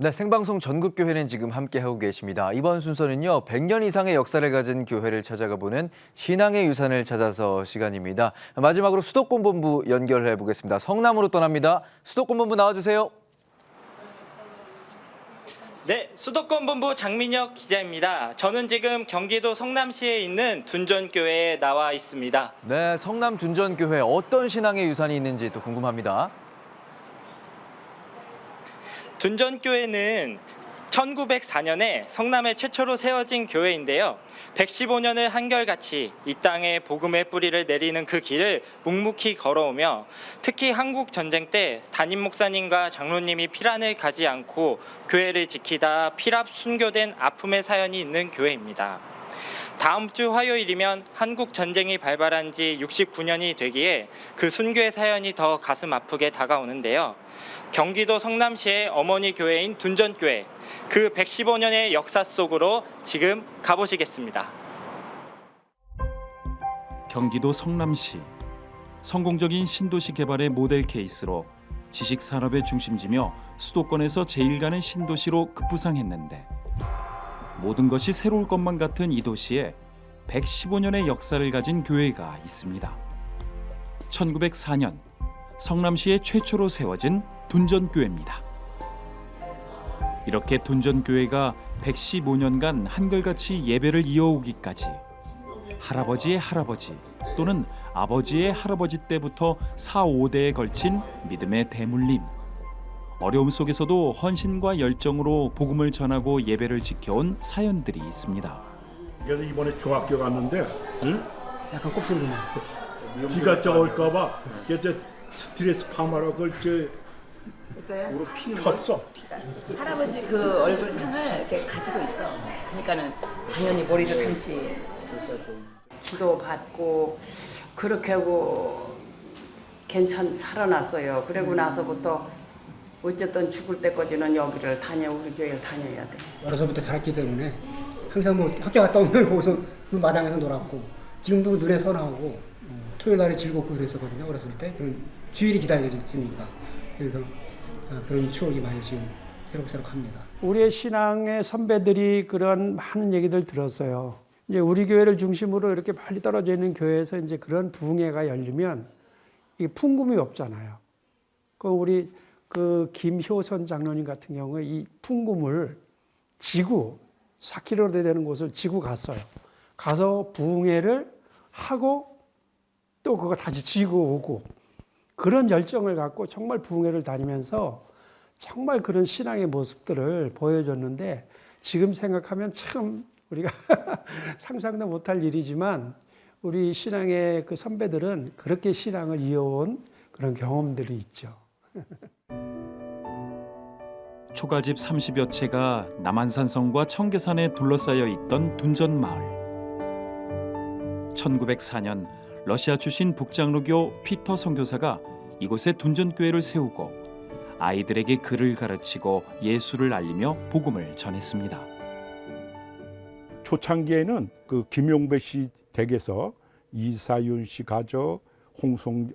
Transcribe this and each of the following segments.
네, 생방송 전국교회는 지금 함께하고 계십니다. 이번 순서는요, 100년 이상의 역사를 가진 교회를 찾아가 보는 신앙의 유산을 찾아서 시간입니다. 마지막으로 수도권본부 연결해 보겠습니다. 성남으로 떠납니다. 수도권본부 나와주세요. 네, 수도권본부 장민혁 기자입니다. 저는 지금 경기도 성남시에 있는 둔전교회에 나와 있습니다. 네, 성남 둔전교회 어떤 신앙의 유산이 있는지 또 궁금합니다. 둔전교회는 1904년에 성남에 최초로 세워진 교회인데요. 115년을 한결같이 이 땅에 복음의 뿌리를 내리는 그 길을 묵묵히 걸어오며 특히 한국 전쟁 때 담임 목사님과 장로님이 피란을 가지 않고 교회를 지키다 피랍 순교된 아픔의 사연이 있는 교회입니다. 다음 주 화요일이면 한국 전쟁이 발발한 지 69년이 되기에 그 순교의 사연이 더 가슴 아프게 다가오는데요. 경기도 성남시의 어머니 교회인 둔전교회, 그 115년의 역사 속으로 지금 가보시겠습니다. 경기도 성남시, 성공적인 신도시 개발의 모델 케이스로 지식산업의 중심지며 수도권에서 제일 가는 신도시로 급부상했는데 모든 것이 새로울 것만 같은 이 도시에 115년의 역사를 가진 교회가 있습니다. 1904년 성남시에 최초로 세워진 둔전교회입니다. 이렇게 둔전교회가 115년간 한결같이 예배를 이어오기까지 할아버지의 할아버지 또는 아버지의 할아버지 때부터 4, 5대에 걸친 믿음의 대물림, 어려움 속에서도 헌신과 열정으로 복음을 전하고 예배를 지켜온 사연들이 있습니다. 그래서 이번에 중학교 갔는데, 응? 약간 꼽히는 지가 저올까봐 그래서 스트레스 파마로 그걸 있어요? 폈어. 할아버지 그 얼굴 상을 이렇게 가지고 있어. 그러니까는 당연히 머리도 감지. 기도 받고 그렇게 하고 살아났어요. 그러고 나서부터 어쨌든 죽을 때까지는 여기를 우리 교회를 다녀야 돼. 어려서부터 자랐기 때문에 항상 뭐 학교 갔다 오면 거기서 그 마당에서 놀았고 지금도 눈에 선하고 토요일 날이 즐겁고 그랬었거든요. 어렸을 때 그런 주일이 기다려지니까 그래서 그런 추억이 많이 지금 새록새록합니다. 우리의 신앙의 선배들이 그런 많은 얘기들 들었어요. 이제 우리 교회를 중심으로 이렇게 멀리 떨어져 있는 교회에서 이제 그런 부흥회가 열리면 이 풍금이 없잖아요. 우리 김효선 장로님 같은 경우에 이 풍금을 지고 4km 되는 곳을 지고 갔어요. 가서 부흥회를 하고 또 그거 다시 지고 오고 그런 열정을 갖고 정말 부흥회를 다니면서 정말 그런 신앙의 모습들을 보여줬는데 지금 생각하면 참 우리가 상상도 못할 일이지만 우리 신앙의 그 선배들은 그렇게 신앙을 이어온 그런 경험들이 있죠. 초가집 30여 채가 남한산성과 청계산에 둘러싸여 있던 둔전마을. 1904년 러시아 출신 북장로교 피터 선교사가 이곳에 둔전교회를 세우고 아이들에게 글을 가르치고 예수를 알리며 복음을 전했습니다. 초창기에는 그 김용배 씨 댁에서 이사윤 씨 가족, 홍송순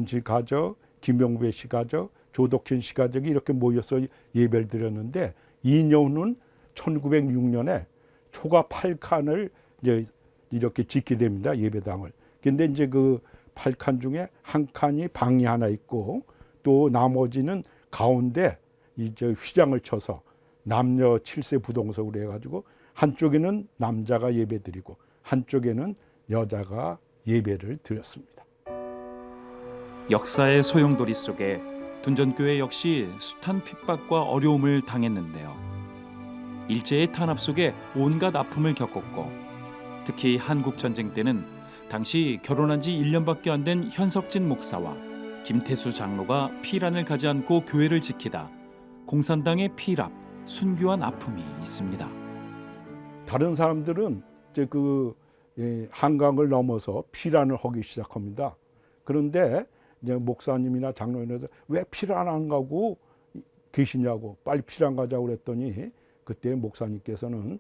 씨 가족, 김용배 씨 가족, 조덕현 씨 가족이 이렇게 모여서 예배를 드렸는데 2년 후는 1906년에 초가 8칸을 이제 이렇게 짓게 됩니다. 예배당을. 근데 이제 그 8칸 중에 한 칸이 방이 하나 있고 또 나머지는 가운데 이제 휘장을 쳐서 남녀 7세 부동석으로 해가지고 한쪽에는 남자가 예배 드리고 한쪽에는 여자가 예배를 드렸습니다. 역사의 소용돌이 속에 둔전교회 역시 숱한 핍박과 어려움을 당했는데요. 일제의 탄압 속에 온갖 아픔을 겪었고 특히 한국전쟁 때는 당시 결혼한 지 1년밖에 안 된 현석진 목사와 김태수 장로가 피란을 가지 않고 교회를 지키다 공산당의 피랍, 순교한 아픔이 있습니다. 다른 사람들은 이제 한강을 넘어서 피란을 하기 시작합니다. 그런데 이제 목사님이나 장로님에서 왜 피란 안 가고 계시냐고 빨리 피란 가자고 그랬더니 그때 목사님께서는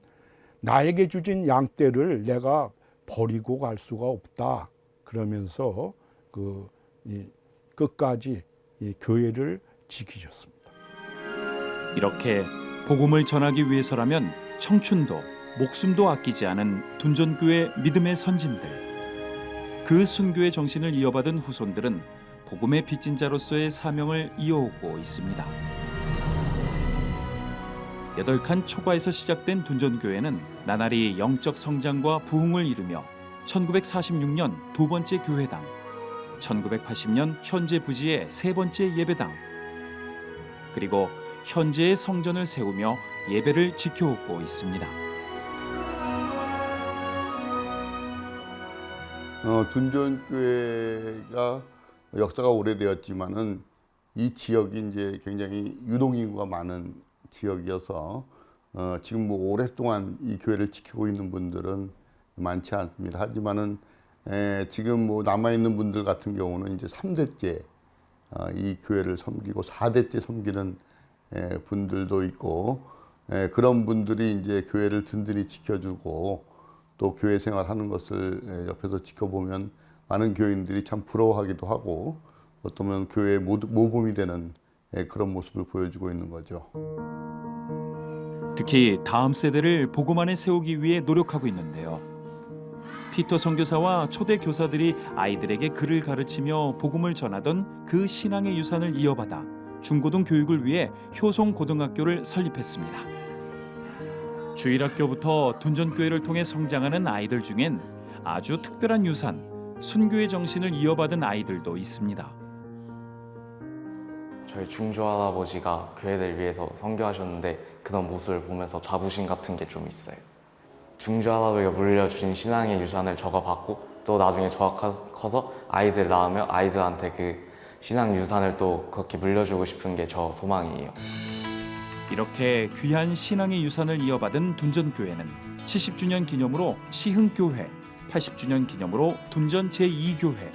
나에게 주신 양떼를 내가 버리고 갈 수가 없다 그러면서 끝까지 이 교회를 지키셨습니다. 이렇게 복음을 전하기 위해서라면 청춘도 목숨도 아끼지 않은 둔전교회 믿음의 선진들. 그 순교의 정신을 이어받은 후손들은 복음의 빚진 자로서의 사명을 이어오고 있습니다. 8칸 초과에서 시작된 둔전교회는 나날이 영적 성장과 부흥을 이루며 1946년 두 번째 교회당, 1980년 현재 부지의 세 번째 예배당, 그리고 현재의 성전을 세우며 예배를 지켜오고 있습니다. 둔전교회가 역사가 오래되었지만은 이 지역이 이제 굉장히 유동인구가 많은 지역이어서 지금 뭐 오랫동안 이 교회를 지키고 있는 분들은 많지 않습니다. 하지만은 지금 뭐 남아 있는 분들 같은 경우는 이제 3대째 이 교회를 섬기고 4대째 섬기는 분들도 있고, 그런 분들이 이제 교회를 든든히 지켜주고 또 교회 생활하는 것을 옆에서 지켜보면 많은 교인들이 참 부러워하기도 하고, 어쩌면 교회의 모범이 되는 그런 모습을 보여주고 있는 거죠. 특히 다음 세대를 복음 안에 세우기 위해 노력하고 있는데요. 피터 선교사와 초대 교사들이 아이들에게 글을 가르치며 복음을 전하던 그 신앙의 유산을 이어받아 중고등 교육을 위해 효송 고등학교를 설립했습니다. 주일학교부터 둔전교회를 통해 성장하는 아이들 중엔 아주 특별한 유산, 순교의 정신을 이어받은 아이들도 있습니다. 저희 중조할아버지가 교회를 위해서 선교하셨는데 그런 모습을 보면서 자부심 같은 게 좀 있어요. 중조할아버지가 물려주신 신앙의 유산을 적어봤고, 또 나중에 저가 커서 아이들 낳으면 아이들한테 그 신앙 유산을 또 그렇게 물려주고 싶은 게 저 소망이에요. 이렇게 귀한 신앙의 유산을 이어받은 둔전교회는 70주년 기념으로 시흥교회, 80주년 기념으로 둔전 제2교회,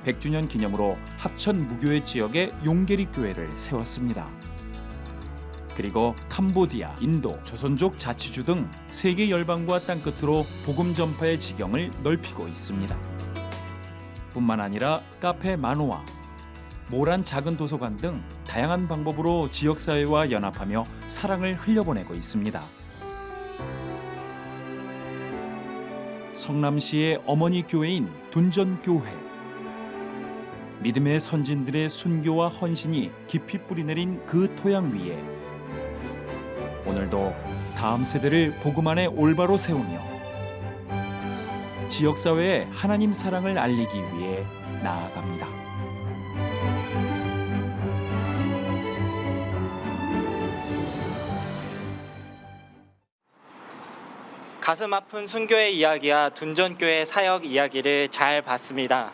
100주년 기념으로 합천 무교회 지역의 용계리 교회를 세웠습니다. 그리고 캄보디아, 인도, 조선족 자치주 등 세계 열방과 땅끝으로 복음 전파의 지경을 넓히고 있습니다. 뿐만 아니라 카페 만호와 모란 작은 도서관 등 다양한 방법으로 지역사회와 연합하며 사랑을 흘려보내고 있습니다. 성남시의 어머니 교회인 둔전교회. 믿음의 선진들의 순교와 헌신이 깊이 뿌리내린 그 토양 위에 오늘도 다음 세대를 복음 안에 올바로 세우며 지역사회에 하나님 사랑을 알리기 위해 나아갑니다. 가슴 아픈 순교의 이야기와 둔전교회 사역 이야기를 잘 봤습니다.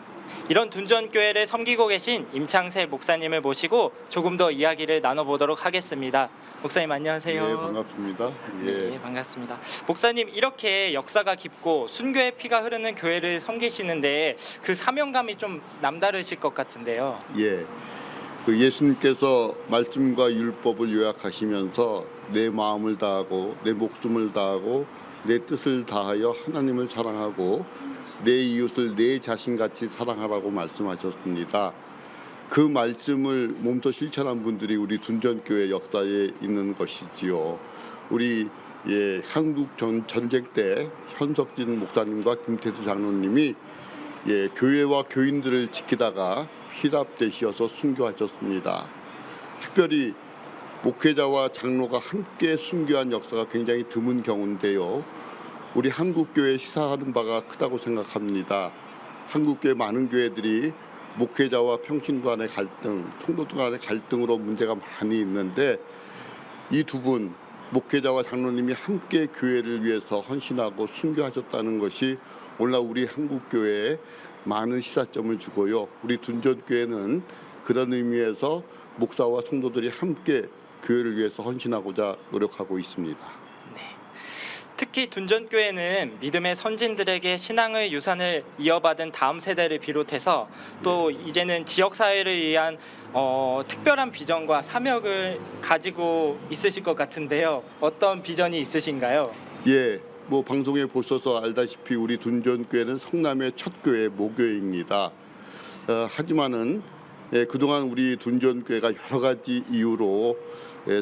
이런 둔전교회를 섬기고 계신 임창세 목사님을 모시고 조금 더 이야기를 나눠보도록 하겠습니다. 목사님 안녕하세요. 네, 반갑습니다. 예. 네, 반갑습니다. 목사님, 이렇게 역사가 깊고 순교의 피가 흐르는 교회를 섬기시는데 그 사명감이 좀 남다르실 것 같은데요. 예. 그 예수님께서 말씀과 율법을 요약하시면서 내 마음을 다하고 내 목숨을 다하고 내 뜻을 다하여 하나님을 사랑하고 내 이웃을 내 자신같이 사랑하라고 말씀하셨습니다. 그 말씀을 몸소 실천한 분들이 우리 둔전교회 역사에 있는 것이지요. 우리 한국 전쟁 때 현석진 목사님과 김태수 장로님이 교회와 교인들을 지키다가 피랍되셔서 순교하셨습니다. 특별히 목회자와 장로가 함께 순교한 역사가 굉장히 드문 경우인데요. 우리 한국교회 시사하는 바가 크다고 생각합니다. 한국교회 많은 교회들이 목회자와 평신 간의 갈등, 성도들 간의 갈등으로 문제가 많이 있는데 이 두 분, 목회자와 장로님이 함께 교회를 위해서 헌신하고 순교하셨다는 것이 오늘날 우리 한국교회에 많은 시사점을 주고요. 우리 둔전교회는 그런 의미에서 목사와 성도들이 함께 교회를 위해서 헌신하고자 노력하고 있습니다. 특히 둔전교회는 믿음의 선진들에게 신앙의 유산을 이어받은 다음 세대를 비롯해서 또 이제는 지역사회를 위한 특별한 비전과 사명을 가지고 있으실 것 같은데요. 어떤 비전이 있으신가요? 예, 뭐 방송에 보셔서 알다시피 우리 둔전교회는 성남의 첫 교회 모교회입니다. 하지만은 그동안 우리 둔전교회가 여러 가지 이유로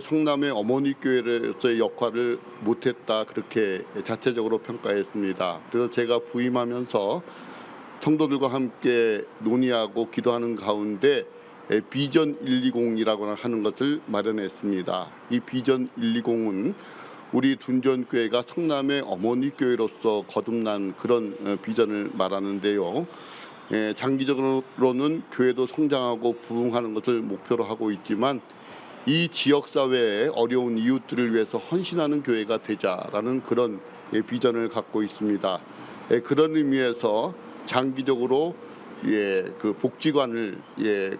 성남의 어머니 교회로서의 역할을 못했다 그렇게 자체적으로 평가했습니다. 그래서 제가 부임하면서 성도들과 함께 논의하고 기도하는 가운데 비전 120이라고 하는 것을 마련했습니다. 이 비전 120은 우리 둔전교회가 성남의 어머니 교회로서 거듭난 그런 비전을 말하는데요. 장기적으로는 교회도 성장하고 부흥하는 것을 목표로 하고 있지만 이 지역사회의 어려운 이웃들을 위해서 헌신하는 교회가 되자라는 그런 비전을 갖고 있습니다. 그런 의미에서 장기적으로 그 복지관을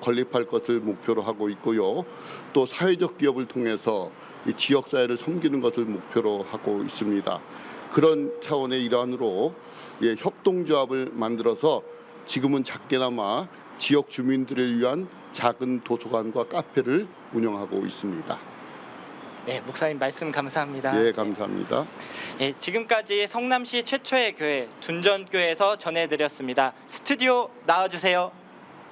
건립할 것을 목표로 하고 있고요. 또 사회적 기업을 통해서 이 지역사회를 섬기는 것을 목표로 하고 있습니다. 그런 차원의 일환으로 협동조합을 만들어서 지금은 작게나마 지역 주민들을 위한 작은 도서관과 카페를 운영하고 있습니다. 네, 목사님 말씀 감사합니다. 네, 감사합니다. 예, 지금까지 성남시 최초의 교회 둔전교회에서 전해드렸습니다. 스튜디오 나와주세요.